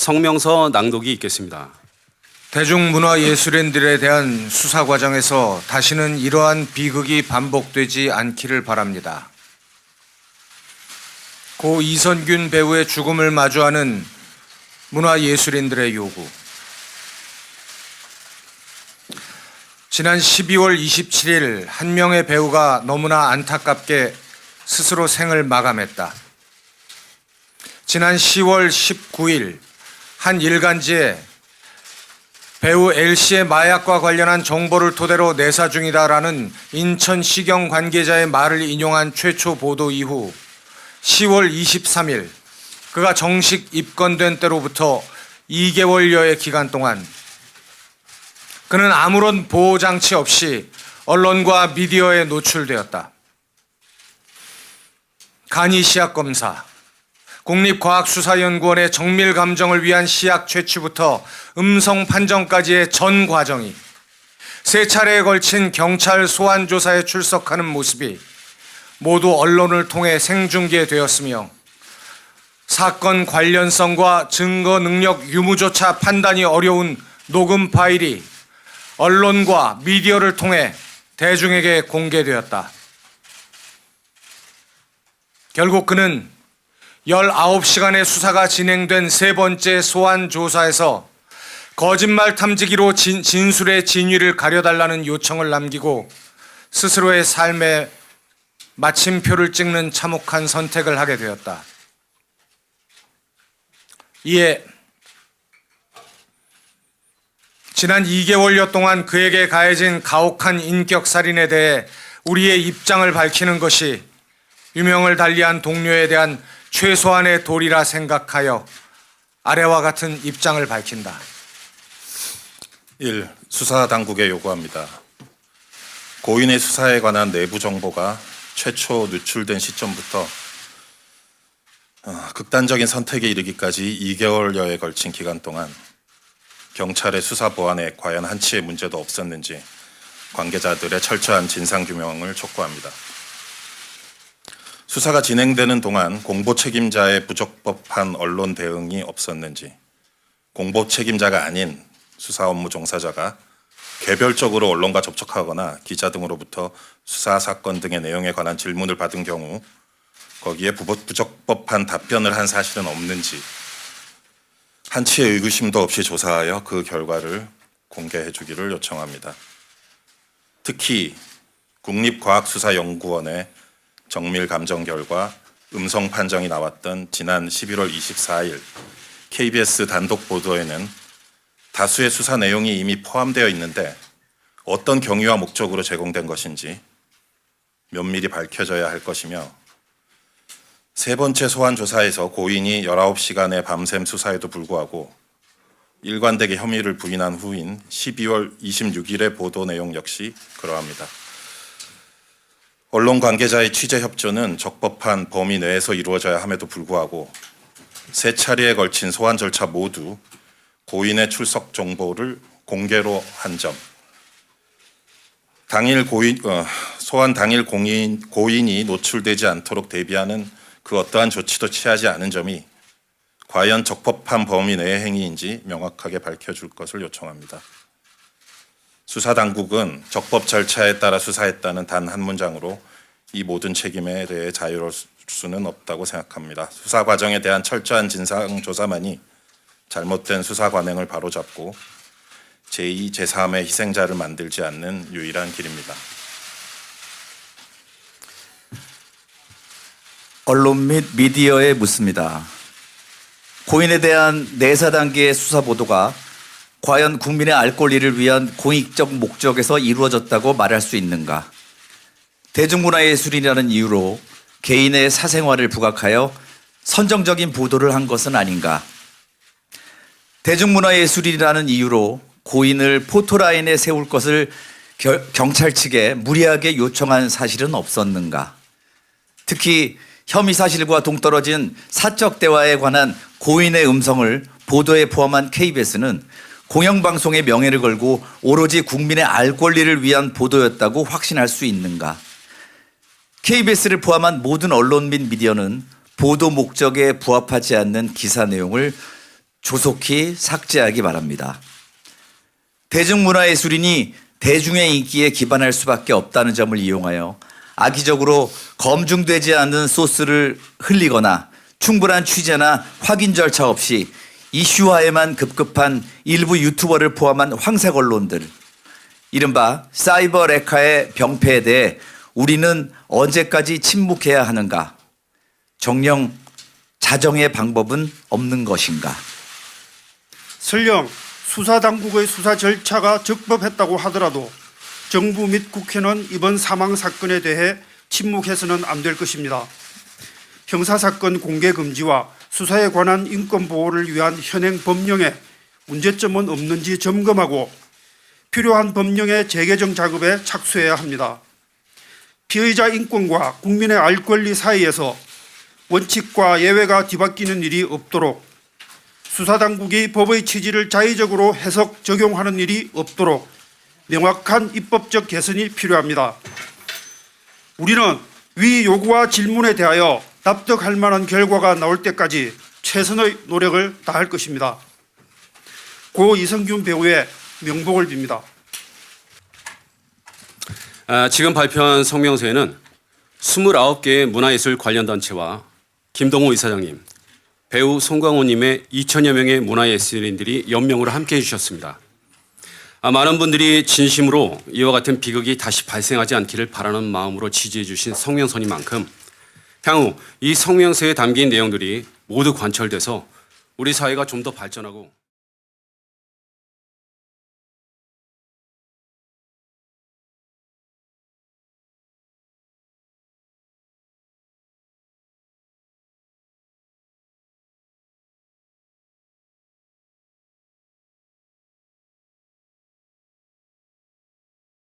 성명서 낭독이 있겠습니다. 대중문화예술인들에 대한 수사 과정에서 다시는 이러한 비극이 반복되지 않기를 바랍니다. 고 이선균 배우의 죽음을 마주하는 문화예술인들의 요구. 지난 12월 27일 한 명의 배우가 너무나 안타깝게 스스로 생을 마감했다. 지난 10월 19일 한 일간지에 배우 L씨의 마약과 관련한 정보를 토대로 내사 중이다라는 인천시경 관계자의 말을 인용한 최초 보도 이후 10월 23일 그가 정식 입건된 때로부터 2개월여의 기간 동안 그는 아무런 보호장치 없이 언론과 미디어에 노출되었다. 간이 시약검사, 국립과학수사연구원의 정밀 감정을 위한 시약 채취부터 음성 판정까지의 전 과정이 세 차례에 걸친 경찰 소환 조사에 출석하는 모습이 모두 언론을 통해 생중계되었으며 사건 관련성과 증거 능력 유무조차 판단이 어려운 녹음 파일이 언론과 미디어를 통해 대중에게 공개되었다. 결국 그는 19시간의 수사가 진행된 세 번째 소환 조사에서 거짓말 탐지기로 진술의 진위를 가려달라는 요청을 남기고 스스로의 삶에 마침표를 찍는 참혹한 선택을 하게 되었다. 이에 지난 2개월여 동안 그에게 가해진 가혹한 인격살인에 대해 우리의 입장을 밝히는 것이 유명을 달리한 동료에 대한 최소한의 도리라 생각하여 아래와 같은 입장을 밝힌다. 1. 수사당국에 요구합니다. 고인의 수사에 관한 내부 정보가 최초 누출된 시점부터 극단적인 선택에 이르기까지 2개월여에 걸친 기간 동안 경찰의 수사 보안에 과연 한치의 문제도 없었는지 관계자들의 철저한 진상규명을 촉구합니다. 수사가 진행되는 동안 공보 책임자의 부적법한 언론 대응이 없었는지, 공보 책임자가 아닌 수사 업무 종사자가 개별적으로 언론과 접촉하거나 기자 등으로부터 수사 사건 등의 내용에 관한 질문을 받은 경우 거기에 부적법한 답변을 한 사실은 없는지 한치의 의구심도 없이 조사하여 그 결과를 공개해 주기를 요청합니다. 특히 국립과학수사연구원의 정밀 감정 결과 음성 판정이 나왔던 지난 11월 24일 KBS 단독 보도에는 다수의 수사 내용이 이미 포함되어 있는데 어떤 경위와 목적으로 제공된 것인지 면밀히 밝혀져야 할 것이며 세 번째 소환 조사에서 고인이 19시간의 밤샘 수사에도 불구하고 일관되게 혐의를 부인한 후인 12월 26일의 보도 내용 역시 그러합니다. 언론 관계자의 취재 협조는 적법한 범위 내에서 이루어져야 함에도 불구하고 세 차례에 걸친 소환 절차 모두 고인의 출석 정보를 공개로 한 점, 소환 당일 고인이 노출되지 않도록 대비하는 그 어떠한 조치도 취하지 않은 점이 과연 적법한 범위 내의 행위인지 명확하게 밝혀줄 것을 요청합니다. 수사당국은 적법 절차에 따라 수사했다는 단 한 문장으로 이 모든 책임에 대해 자유로울 수는 없다고 생각합니다. 수사 과정에 대한 철저한 진상조사만이 잘못된 수사 관행을 바로잡고 제2, 제3의 희생자를 만들지 않는 유일한 길입니다. 언론 및 미디어에 묻습니다. 고인에 대한 내사 단계의 수사 보도가 과연 국민의 알 권리를 위한 공익적 목적에서 이루어졌다고 말할 수 있는가? 대중문화예술이라는 이유로 개인의 사생활을 부각하여 선정적인 보도를 한 것은 아닌가? 대중문화예술이라는 이유로 고인을 포토라인에 세울 것을 경찰 측에 무리하게 요청한 사실은 없었는가? 특히 혐의 사실과 동떨어진 사적 대화에 관한 고인의 음성을 보도에 포함한 KBS는 공영방송의 명예를 걸고 오로지 국민의 알 권리를 위한 보도였다고 확신할 수 있는가? KBS를 포함한 모든 언론 및 미디어는 보도 목적에 부합하지 않는 기사 내용을 조속히 삭제하기 바랍니다. 대중문화예술인이 대중의 인기에 기반할 수밖에 없다는 점을 이용하여 악의적으로 검증되지 않은 소스를 흘리거나 충분한 취재나 확인 절차 없이 이슈화에만 급급한 일부 유튜버를 포함한 황색 언론들, 이른바 사이버 레카의 병폐에 대해 우리는 언제까지 침묵해야 하는가? 정녕 자정의 방법은 없는 것인가? 설령 수사당국의 수사 절차가 적법했다고 하더라도 정부 및 국회는 이번 사망 사건에 대해 침묵해서는 안 될 것입니다. 형사사건 공개 금지와 수사에 관한 인권 보호를 위한 현행 법령에 문제점은 없는지 점검하고 필요한 법령의 재개정 작업에 착수해야 합니다. 피의자 인권과 국민의 알 권리 사이에서 원칙과 예외가 뒤바뀌는 일이 없도록, 수사당국이 법의 취지를 자의적으로 해석, 적용하는 일이 없도록 명확한 입법적 개선이 필요합니다. 우리는 위 요구와 질문에 대하여 납득할 만한 결과가 나올 때까지 최선의 노력을 다할 것입니다. 고 이성균 배우의 명복을 빕니다. 지금 발표한 성명서에는 29개의 문화예술 관련 단체와 김동호 이사장님, 배우 송강호님의 2천여 명의 문화예술인들이 연명으로 함께해 주셨습니다. 많은 분들이 진심으로 이와 같은 비극이 다시 발생하지 않기를 바라는 마음으로 지지해 주신 성명서니만큼 향후 이 성명서에 담긴 내용들이 모두 관철돼서 우리 사회가 좀 더 발전하고